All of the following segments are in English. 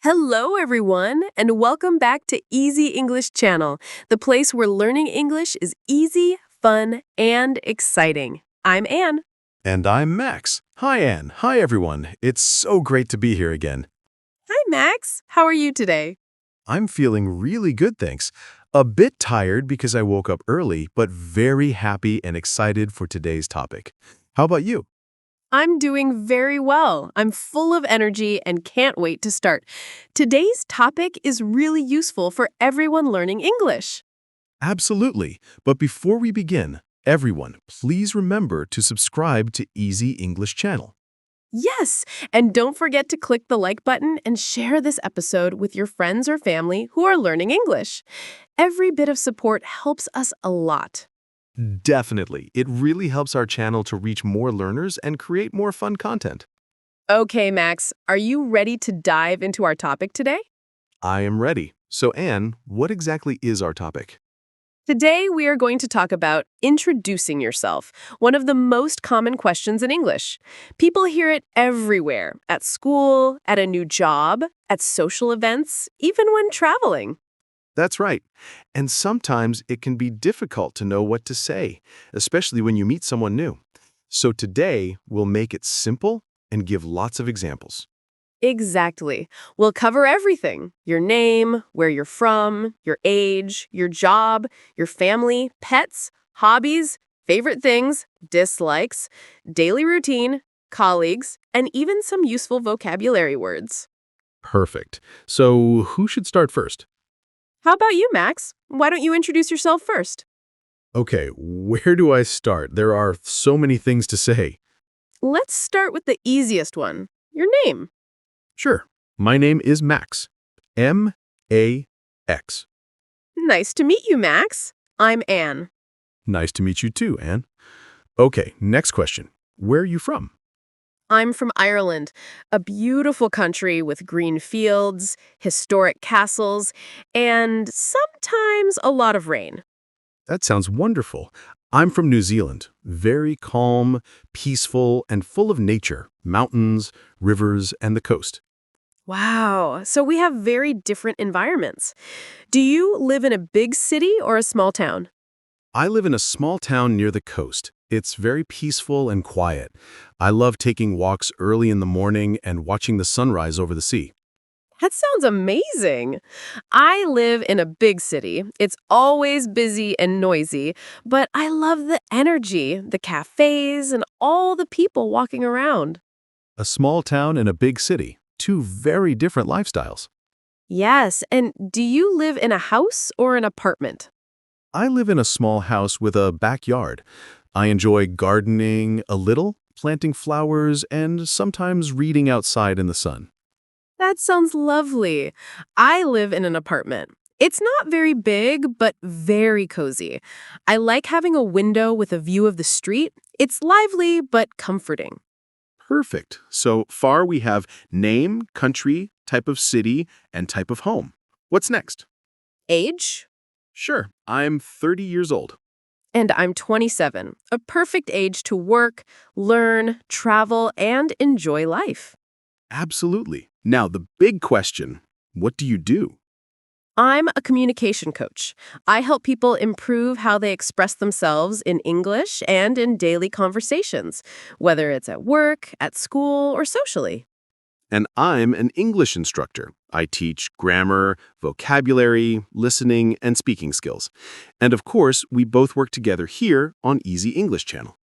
Hello, everyone, and welcome back to Easy English Channel, the place where learning English is easy, fun, and exciting. I'm Anne. And I'm Max. Hi, Anne. Hi, everyone. It's so great to be here again. Hi, Max. How are you today? I'm feeling really good, thanks. A bit tired because I woke up early, but very happy and excited for today's topic. How about you? I'm doing very well. I'm full of energy and can't wait to start. Today's topic is really useful for everyone learning English. Absolutely. But before we begin, everyone, please remember to subscribe to Easy English Channel. Yes, and don't forget to click the like button and share this episode with your friends or family who are learning English. Every bit of support helps us a lot. Definitely. It really helps our channel to reach more learners and create more fun content. Okay, Max, are you ready to dive into our topic today? I am ready. So, Anne, what exactly is our topic? Today, we are going to talk about introducing yourself, one of the most common questions in English. People hear it everywhere, at school, at a new job, at social events, even when traveling. That's right. And sometimes it can be difficult to know what to say, especially when you meet someone new. So today, we'll make it simple and give lots of examples. Exactly. We'll cover everything: your name, where you're from, your age, your job, your family, pets, hobbies, favorite things, dislikes, daily routine, colleagues, and even some useful vocabulary words. Perfect. So who should start first? How about you, Max? Why don't you introduce yourself first? Okay, where do I start? There are so many things to say. Let's start with the easiest one: your name. Sure. My name is Max. M-A-X. Nice to meet you, Max. I'm Anne. Nice to meet you too, Anne. Okay, next question. Where are you from? I'm from Ireland, a beautiful country with green fields, historic castles, and sometimes a lot of rain. That sounds wonderful. I'm from New Zealand. Very calm, peaceful, and full of nature, mountains, rivers, and the coast. Wow, so we have very different environments. Do you live in a big city or a small town? I live in a small town near the coast. It's very peaceful and quiet. I love taking walks early in the morning and watching the sunrise over the sea. That sounds amazing. I live in a big city. It's always busy and noisy, but I love the energy, the cafes, and all the people walking around. A small town and a big city. Two very different lifestyles. Yes, and do you live in a house or an apartment? I live in a small house with a backyard. I enjoy gardening a little, planting flowers, and sometimes reading outside in the sun. That sounds lovely. I live in an apartment. It's not very big, but very cozy. I like having a window with a view of the street. It's lively, but comforting. Perfect. So far we have name, country, type of city, and type of home. What's next? Age? Sure, I'm 30 years old. And I'm 27, a perfect age to work, learn, travel, and enjoy life. Absolutely. Now, the big question, what do you do? I'm a communication coach. I help people improve how they express themselves in English and in daily conversations, whether it's at work, at school, or socially. And I'm an English instructor. I teach grammar, vocabulary, listening, and speaking skills. And of course, we both work together here on Easy English Channel.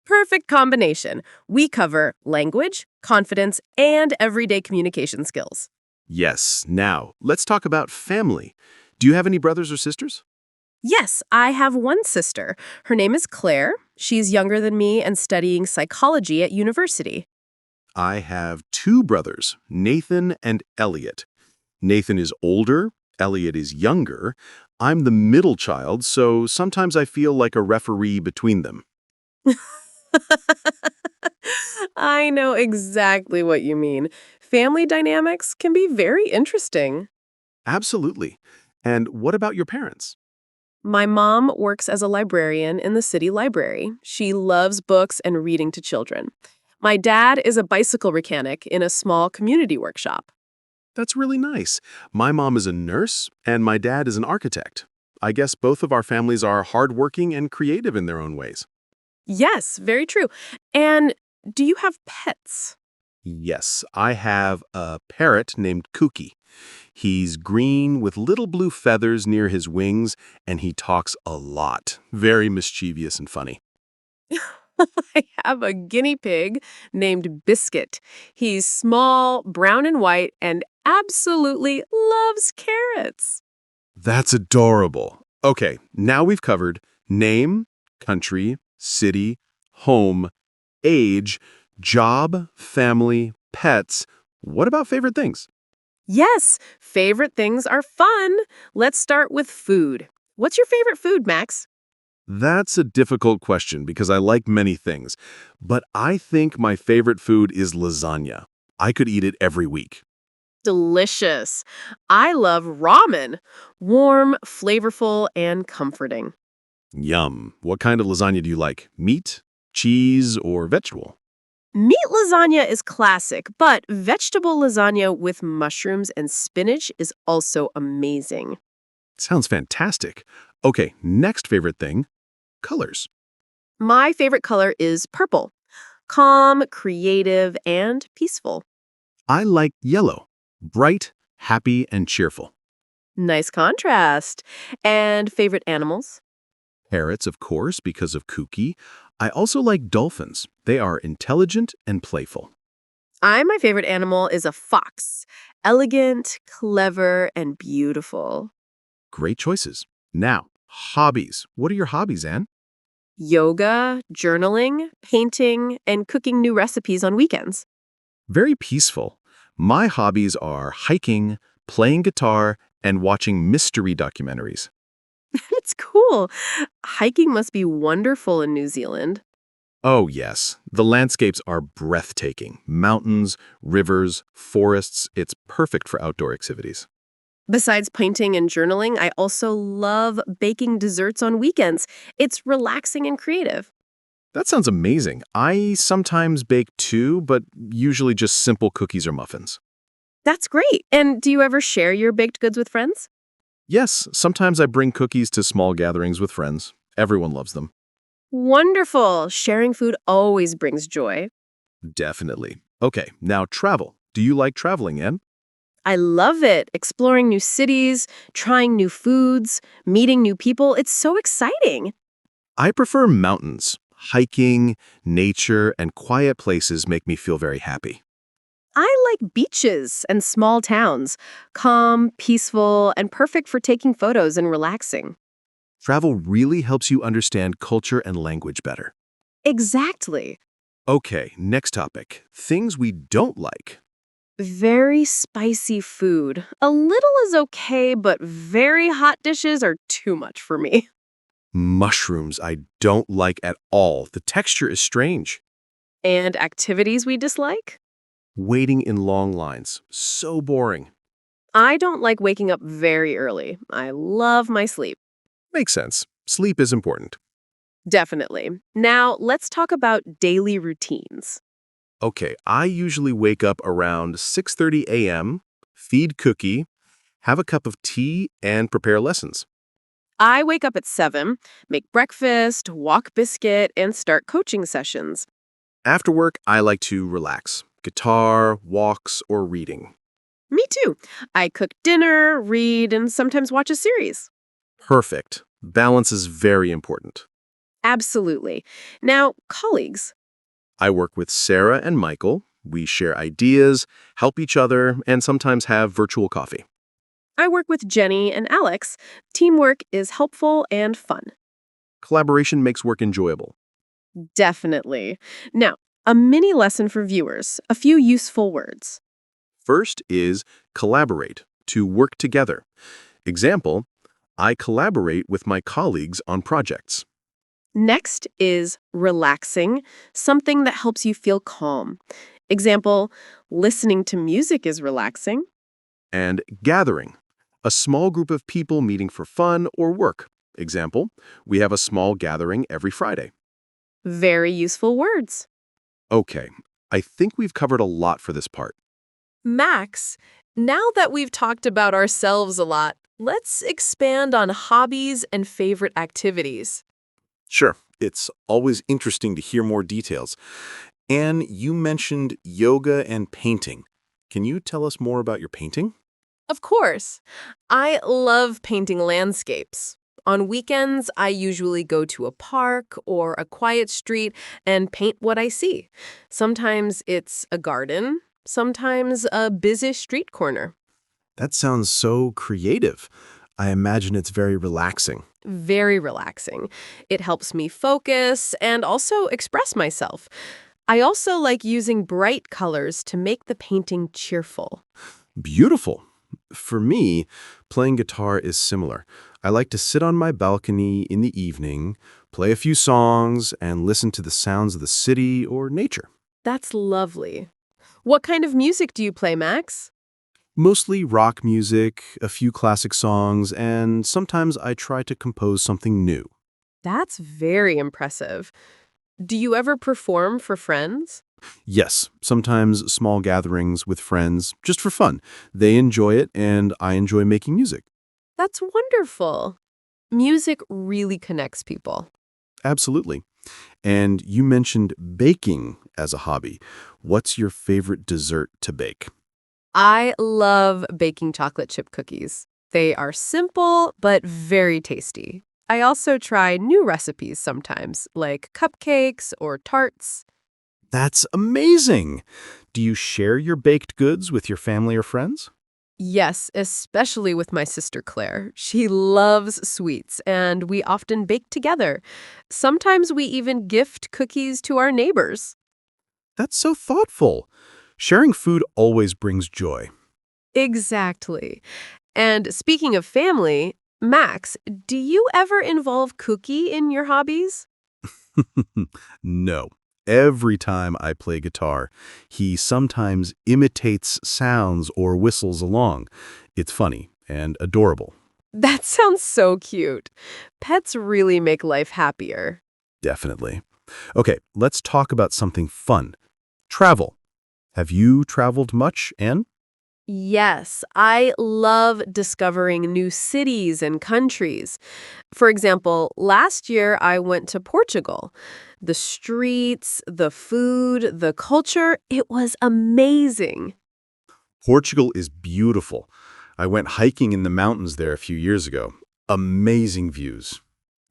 Perfect combination. We cover language, confidence, and everyday communication skills. Yes, now, let's talk about family. Do you have any brothers or sisters? Yes, I have one sister. Her name is Claire. She's younger than me and studying psychology at university. I have two brothers, Nathan and Elliot. Nathan is older, Elliot is younger. I'm the middle child, so sometimes I feel like a referee between them. I know exactly what you mean. Family dynamics can be very interesting. Absolutely. And what about your parents? My mom works as a librarian in the city library. She loves books and reading to children. My dad is a bicycle mechanic in a small community workshop. That's really nice. My mom is a nurse, and my dad is an architect. I guess both of our families are hardworking and creative in their own ways. Yes, very true. And do you have pets? Yes, I have a parrot named Kooky. He's green with little blue feathers near his wings, and he talks a lot. Very mischievous and funny. I have a guinea pig named Biscuit. He's small, brown and white, and absolutely loves carrots. That's adorable. Okay, now we've covered name, country, city, home, age, job, family, pets. What about favorite things? Yes, favorite things are fun. Let's start with food. What's your favorite food, Max? That's a difficult question because I like many things, but I think my favorite food is lasagna. I could eat it every week. Delicious. I love ramen. Warm, flavorful, and comforting. Yum. What kind of lasagna do you like? Meat, cheese, or vegetable? Meat lasagna is classic, but vegetable lasagna with mushrooms and spinach is also amazing. Sounds fantastic. Okay, next favorite thing, colors. My favorite color is purple. Calm, creative, and peaceful. I like yellow, bright, happy, and cheerful. Nice contrast. And favorite animals? Parrots, of course, because of Kooky. I also like dolphins. They are intelligent and playful. My favorite animal is a fox. Elegant, clever, and beautiful. Great choices. Now, hobbies. What are your hobbies, Anne? Yoga, journaling, painting, and cooking new recipes on weekends. Very peaceful. My hobbies are hiking, playing guitar, and watching mystery documentaries. It's cool. Hiking must be wonderful in New Zealand. Oh, yes. The landscapes are breathtaking. Mountains, rivers, forests. It's perfect for outdoor activities. Besides painting and journaling, I also love baking desserts on weekends. It's relaxing and creative. That sounds amazing. I sometimes bake too, but usually just simple cookies or muffins. That's great. And do you ever share your baked goods with friends? Yes, sometimes I bring cookies to small gatherings with friends. Everyone loves them. Wonderful. Sharing food always brings joy. Definitely. Okay, now travel. Do you like traveling, Anne? I love it. Exploring new cities, trying new foods, meeting new people. It's so exciting. I prefer mountains. Hiking, nature, and quiet places make me feel very happy. I like beaches and small towns. Calm, peaceful, and perfect for taking photos and relaxing. Travel really helps you understand culture and language better. Exactly. Okay, next topic. Things we don't like. Very spicy food. A little is okay, but very hot dishes are too much for me. Mushrooms I don't like at all. The texture is strange. And activities we dislike? Waiting in long lines. So boring. I don't like waking up very early. I love my sleep. Makes sense. Sleep is important. Definitely. Now, let's talk about daily routines. Okay, I usually wake up around 6:30 a.m., feed Cookie, have a cup of tea, and prepare lessons. I wake up at 7, make breakfast, walk Biscuit, and start coaching sessions. After work, I like to relax. Guitar, walks, or reading. Me too. I cook dinner, read, and sometimes watch a series. Perfect. Balance is very important. Absolutely. Now, colleagues. I work with Sarah and Michael. We share ideas, help each other, and sometimes have virtual coffee. I work with Jenny and Alex. Teamwork is helpful and fun. Collaboration makes work enjoyable. Definitely. Now, a mini lesson for viewers, a few useful words. First is collaborate, to work together. Example, I collaborate with my colleagues on projects. Next is relaxing, something that helps you feel calm. Example, listening to music is relaxing. And gathering, a small group of people meeting for fun or work. Example, we have a small gathering every Friday. Very useful words. Okay, I think we've covered a lot for this part. Max, Now that we've talked about ourselves a lot, let's expand on hobbies and favorite activities. Sure, it's always interesting to hear more details. Anne, you mentioned yoga and painting. Can you tell us more about your painting? Of course, I love painting landscapes. On weekends, I usually go to a park or a quiet street and paint what I see. Sometimes it's a garden, sometimes a busy street corner. That sounds so creative. I imagine it's very relaxing. Very relaxing. It helps me focus and also express myself. I also like using bright colors to make the painting cheerful. Beautiful. For me, playing guitar is similar. I like to sit on my balcony in the evening, play a few songs, and listen to the sounds of the city or nature. That's lovely. What kind of music do you play, Max? Mostly rock music, a few classic songs, and sometimes I try to compose something new. That's very impressive. Do you ever perform for friends? Yes, sometimes small gatherings with friends, just for fun. They enjoy it, and I enjoy making music. That's wonderful. Music really connects people. Absolutely. And you mentioned baking as a hobby. What's your favorite dessert to bake? I love baking chocolate chip cookies. They are simple but very tasty. I also try new recipes sometimes, like cupcakes or tarts. That's amazing! Do you share your baked goods with your family or friends? Yes, especially with my sister Claire. She loves sweets, and we often bake together. Sometimes we even gift cookies to our neighbors. That's so thoughtful. Sharing food always brings joy. Exactly. And speaking of family, Max, do you ever involve Cookie in your hobbies? No. Every time I play guitar, he sometimes imitates sounds or whistles along. It's funny and adorable. That sounds so cute. Pets really make life happier. Definitely. Okay, let's talk about something fun. Travel. Have you traveled much, Anne? Yes, I love discovering new cities and countries. For example, last year I went to Portugal. The streets, the food, the culture, it was amazing. Portugal is beautiful. I went hiking in the mountains there a few years ago. Amazing views.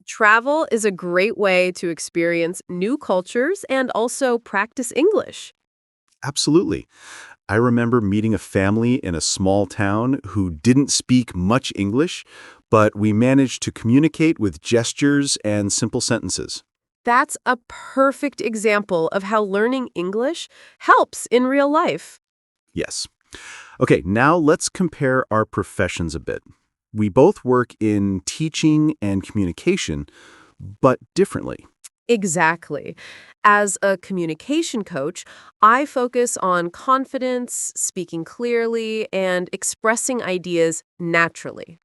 Travel is a great way to experience new cultures and also practice English. Absolutely. I remember meeting a family in a small town who didn't speak much English, but we managed to communicate with gestures and simple sentences. That's a perfect example of how learning English helps in real life. Yes. Okay, now let's compare our professions a bit. We both work in teaching and communication, but differently. Exactly. As a communication coach, I focus on confidence, speaking clearly, and expressing ideas naturally.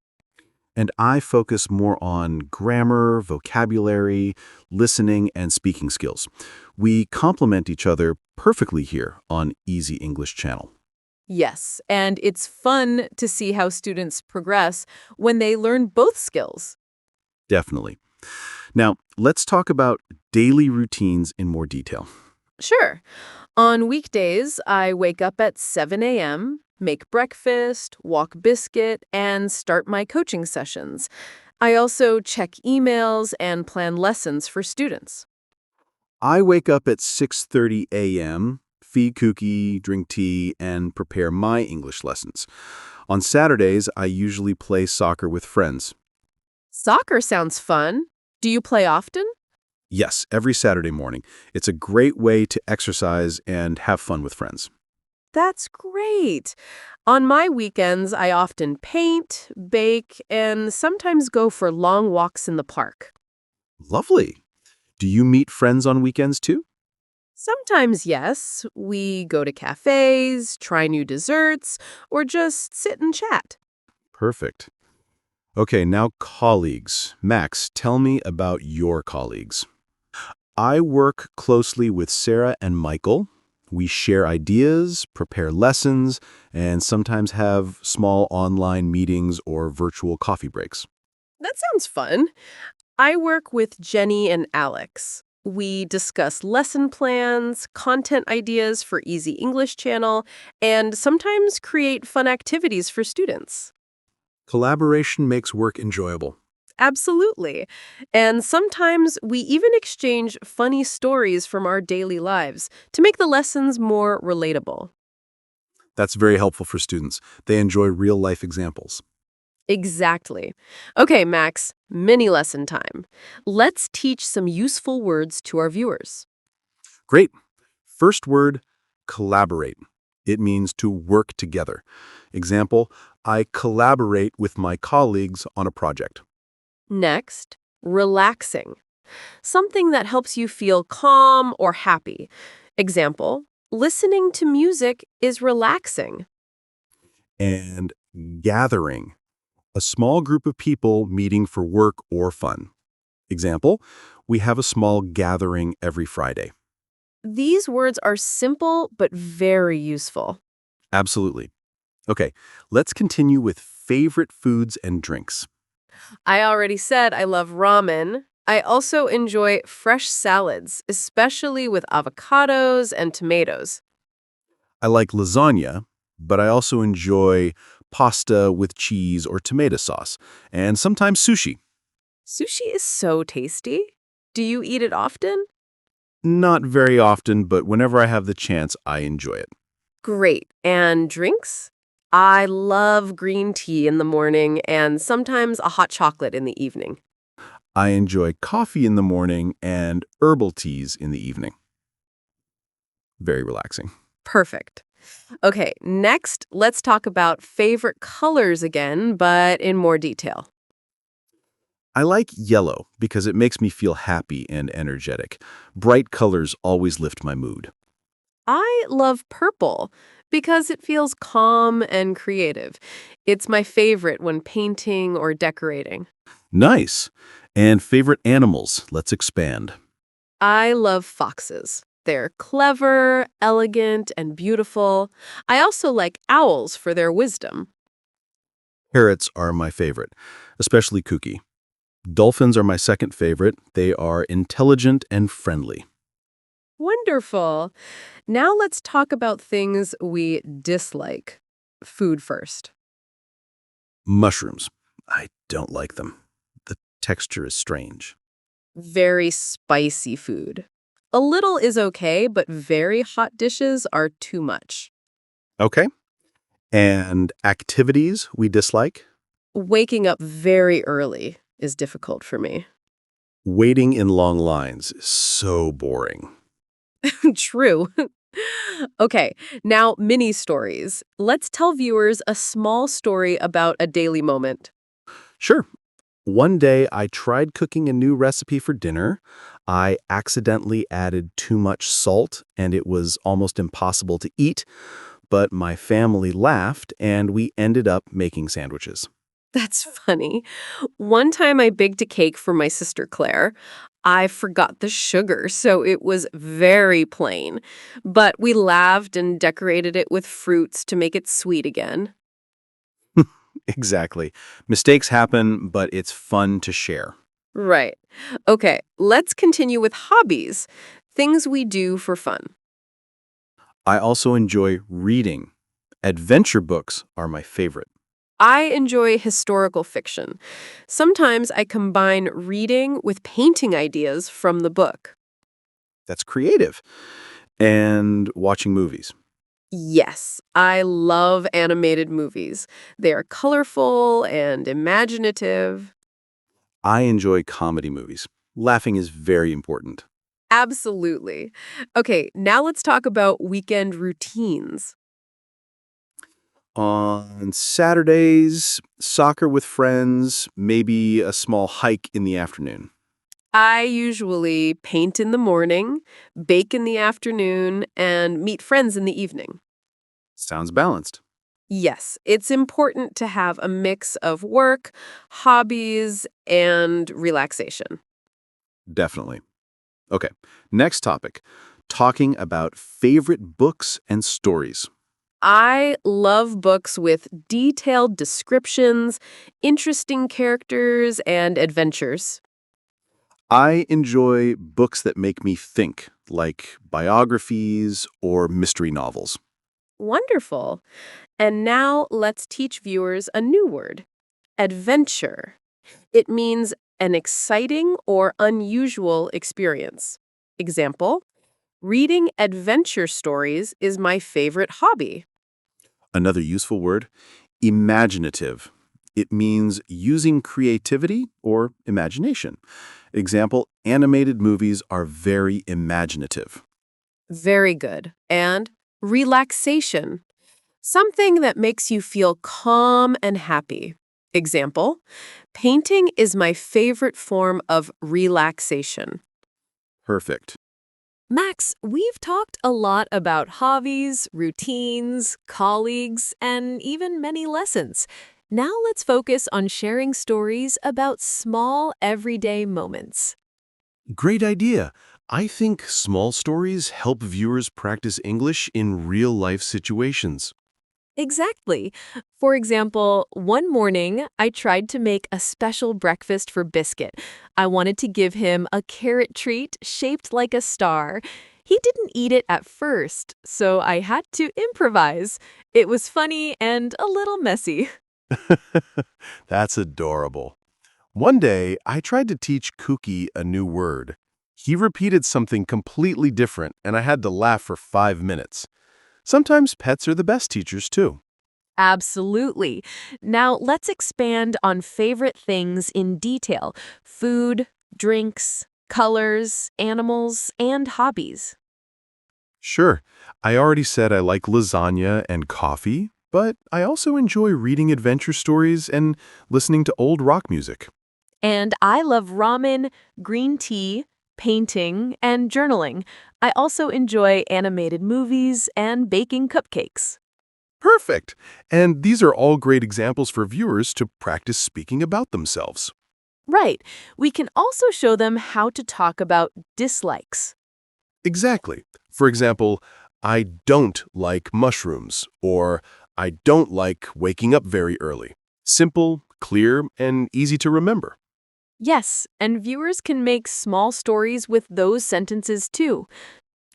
And I focus more on grammar, vocabulary, listening, and speaking skills. We complement each other perfectly here on Easy English Channel. Yes, and it's fun to see how students progress when they learn both skills. Definitely. Now, let's talk about daily routines in more detail. Sure. On weekdays, I wake up at 7 a.m., make breakfast, walk biscuit, and start my coaching sessions. I also check emails and plan lessons for students. I wake up at 6:30 a.m., feed Kooky, drink tea, and prepare my English lessons. On Saturdays, I usually play soccer with friends. Soccer sounds fun. Do you play often? Yes, every Saturday morning. It's a great way to exercise and have fun with friends. That's great. On my weekends, I often paint, bake, and sometimes go for long walks in the park. Lovely. Do you meet friends on weekends too? Sometimes, yes, we go to cafes, try new desserts, or just sit and chat. Perfect. Okay, now colleagues. Max, tell me about your colleagues. I work closely with Sarah and Michael. We share ideas, prepare lessons, and sometimes have small online meetings or virtual coffee breaks. That sounds fun. I work with Jenny and Alex. We discuss lesson plans, content ideas for Easy English Channel, and sometimes create fun activities for students. Collaboration makes work enjoyable. Absolutely. And sometimes we even exchange funny stories from our daily lives to make the lessons more relatable. That's very helpful for students. They enjoy real-life examples. Exactly. Okay, Max, mini lesson time. Let's teach some useful words to our viewers. Great. First word, collaborate. It means to work together. Example, I collaborate with my colleagues on a project. Next, relaxing. Something that helps you feel calm or happy. Example, listening to music is relaxing. And gathering, a small group of people meeting for work or fun. Example, we have a small gathering every Friday. These words are simple but very useful. Absolutely. Okay, let's continue with favorite foods and drinks. I already said I love ramen. I also enjoy fresh salads, especially with avocados and tomatoes. I like lasagna, but I also enjoy pasta with cheese or tomato sauce, and sometimes sushi. Sushi is so tasty. Do you eat it often? Not very often, but whenever I have the chance, I enjoy it. Great. And drinks? I love green tea in the morning and sometimes a hot chocolate in the evening. I enjoy coffee in the morning and herbal teas in the evening. Very relaxing. Perfect. Okay, next, let's talk about favorite colors again, but in more detail. I like yellow because it makes me feel happy and energetic. Bright colors always lift my mood. I love purple because it feels calm and creative. It's my favorite when painting or decorating. Nice. And favorite animals? Let's expand. I love foxes. They're clever, elegant, and beautiful. I also like owls for their wisdom. Parrots are my favorite, especially Kooky. Dolphins are my second favorite. They are intelligent and friendly. Wonderful. Now let's talk about things we dislike. Food first. Mushrooms. I don't like them. The texture is strange. Very spicy food. A little is okay, but very hot dishes are too much. Okay. And activities we dislike? Waking up very early is difficult for me. Waiting in long lines is so boring. True. Okay, now mini stories. Let's tell viewers a small story about a daily moment. Sure. One day I tried cooking a new recipe for dinner. I accidentally added too much salt and it was almost impossible to eat, but my family laughed and we ended up making sandwiches. That's funny. One time I baked a cake for my sister Claire. I forgot the sugar, so it was very plain. But we laughed and decorated it with fruits to make it sweet again. Exactly. Mistakes happen, but it's fun to share. Right. Okay, let's continue with hobbies. Things we do for fun. I also enjoy reading. Adventure books are my favorite. I enjoy historical fiction. Sometimes I combine reading with painting ideas from the book. That's creative. And watching movies. Yes, I love animated movies. They are colorful and imaginative. I enjoy comedy movies. Laughing is very important. Absolutely. Okay, now let's talk about weekend routines. On Saturdays, soccer with friends, maybe a small hike in the afternoon. I usually paint in the morning, bake in the afternoon, and meet friends in the evening. Sounds balanced. Yes, it's important to have a mix of work, hobbies, and relaxation. Definitely. Okay, next topic. talking about favorite books and stories. I love books with detailed descriptions, interesting characters, and adventures. I enjoy books that make me think, like biographies or mystery novels. Wonderful. And now let's teach viewers a new word, adventure. It means an exciting or unusual experience. Example, reading adventure stories is my favorite hobby. Another useful word, imaginative. It means using creativity or imagination. Example, animated movies are very imaginative. Very good. And relaxation, something that makes you feel calm and happy. Example, painting is my favorite form of relaxation. Perfect. Max, we've talked a lot about hobbies, routines, colleagues, and even many lessons. Now let's focus on sharing stories about small, everyday moments. Great idea. I think small stories help viewers practice English in real-life situations. Exactly. For example, one morning I tried to make a special breakfast for Biscuit. I wanted to give him a carrot treat shaped like a star. He didn't eat it at first, so I had to improvise. It was funny and a little messy. That's adorable. One day, I tried to teach Cookie a new word. He repeated something completely different, and I had to laugh for 5 minutes. Sometimes pets are the best teachers, too. Absolutely. Now let's expand on favorite things in detail: food, drinks, colors, animals, and hobbies. Sure, I already said I like lasagna and coffee, but I also enjoy reading adventure stories and listening to old rock music. And I love ramen, green tea, painting, and journaling. I also enjoy animated movies and baking cupcakes. Perfect! And these are all great examples for viewers to practice speaking about themselves. Right. We can also show them how to talk about dislikes. Exactly. For example, I don't like mushrooms, or I don't like waking up very early. Simple, clear, and easy to remember. Yes, and viewers can make small stories with those sentences too.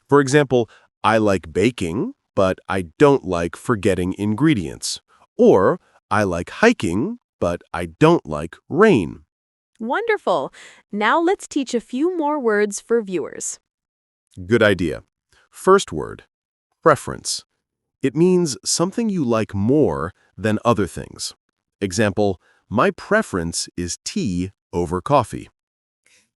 For example, I like baking, but I don't like forgetting ingredients. Or, I like hiking, but I don't like rain. Wonderful. Now let's teach a few more words for viewers. Good idea. First word, preference. It means something you like more than other things. Example, my preference is tea over coffee.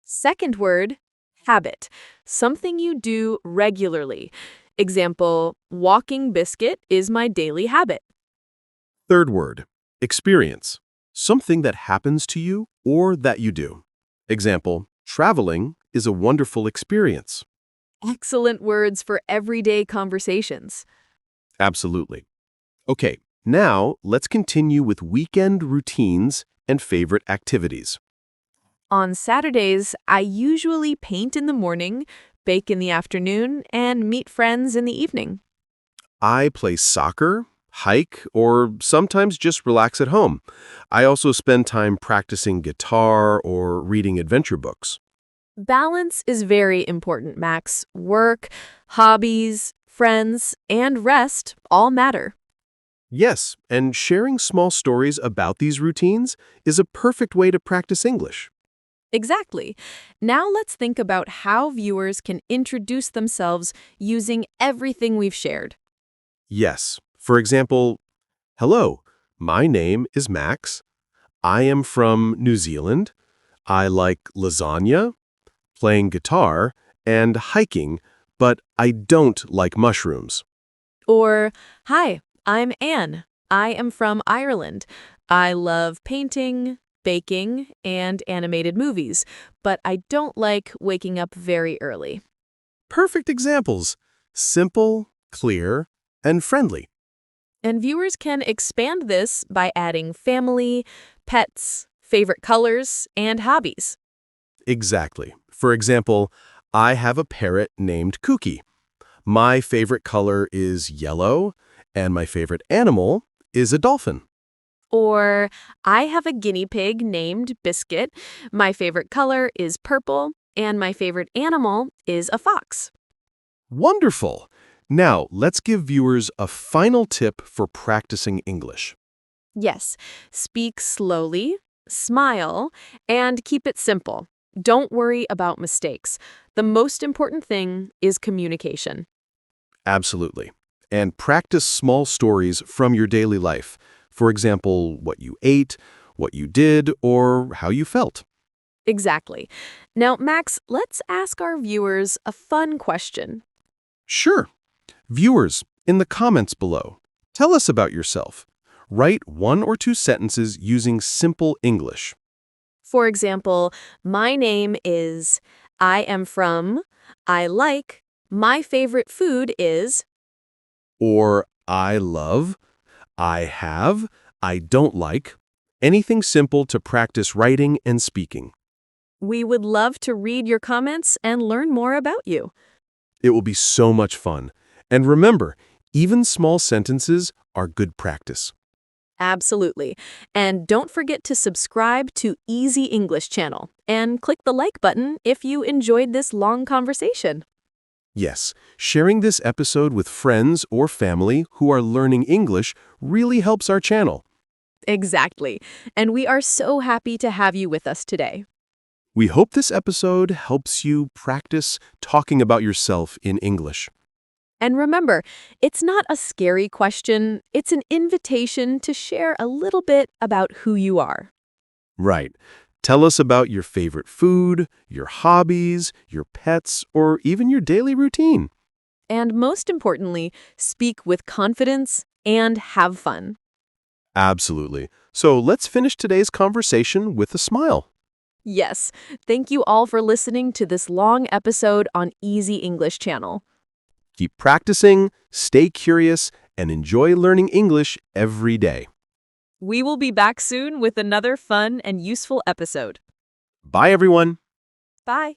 Second word, habit. Something you do regularly. Example, walking Biscuit is my daily habit. Third word, experience. Something that happens to you or that you do. Example, traveling is a wonderful experience. Excellent words for everyday conversations. Absolutely. Okay, now let's continue with weekend routines and favorite activities. On Saturdays, I usually paint in the morning, bake in the afternoon, and meet friends in the evening. I play soccer, hike, or sometimes just relax at home. I also spend time practicing guitar or reading adventure books. Balance is very important, Max. Work, hobbies, friends, and rest all matter. Yes, and sharing small stories about these routines is a perfect way to practice English. Exactly. Now let's think about how viewers can introduce themselves using everything we've shared. Yes, for example, hello, my name is Max. I am from New Zealand. I like lasagna, playing guitar, and hiking, but I don't like mushrooms. Or, hi, I'm Anne. I am from Ireland. I love painting, baking, and animated movies, but I don't like waking up very early. Perfect examples. Simple, clear, and friendly. And viewers can expand this by adding family, pets, favorite colors, and hobbies. Exactly. For example, I have a parrot named Cookie. My favorite color is yellow, and my favorite animal is a dolphin. Or, I have a guinea pig named Biscuit. My favorite color is purple, and my favorite animal is a fox. Wonderful! Now, let's give viewers a final tip for practicing English. Yes, speak slowly, smile, and keep it simple. Don't worry about mistakes. The most important thing is communication. Absolutely. And practice small stories from your daily life. For example, what you ate, what you did, or how you felt. Exactly. Now, Max, let's ask our viewers a fun question. Sure. Viewers, in the comments below, tell us about yourself. Write 1 or 2 sentences using simple English. For example, my name is, I am from, I like, my favorite food is. Or I love, I have, I don't like. Anything simple to practice writing and speaking. We would love to read your comments and learn more about you. It will be so much fun. And remember, even small sentences are good practice. Absolutely. And don't forget to subscribe to Easy English channel and click the like button if you enjoyed this long conversation. Yes, sharing this episode with friends or family who are learning English really helps our channel. Exactly. And we are so happy to have you with us today. We hope this episode helps you practice talking about yourself in English. And remember, it's not a scary question, it's an invitation to share a little bit about who you are. Right. Tell us about your favorite food, your hobbies, your pets, or even your daily routine. And most importantly, speak with confidence and have fun. Absolutely. So let's finish today's conversation with a smile. Yes, thank you all for listening to this long episode on Easy English channel. Keep practicing, stay curious, and enjoy learning English every day. We will be back soon with another fun and useful episode. Bye, everyone. Bye.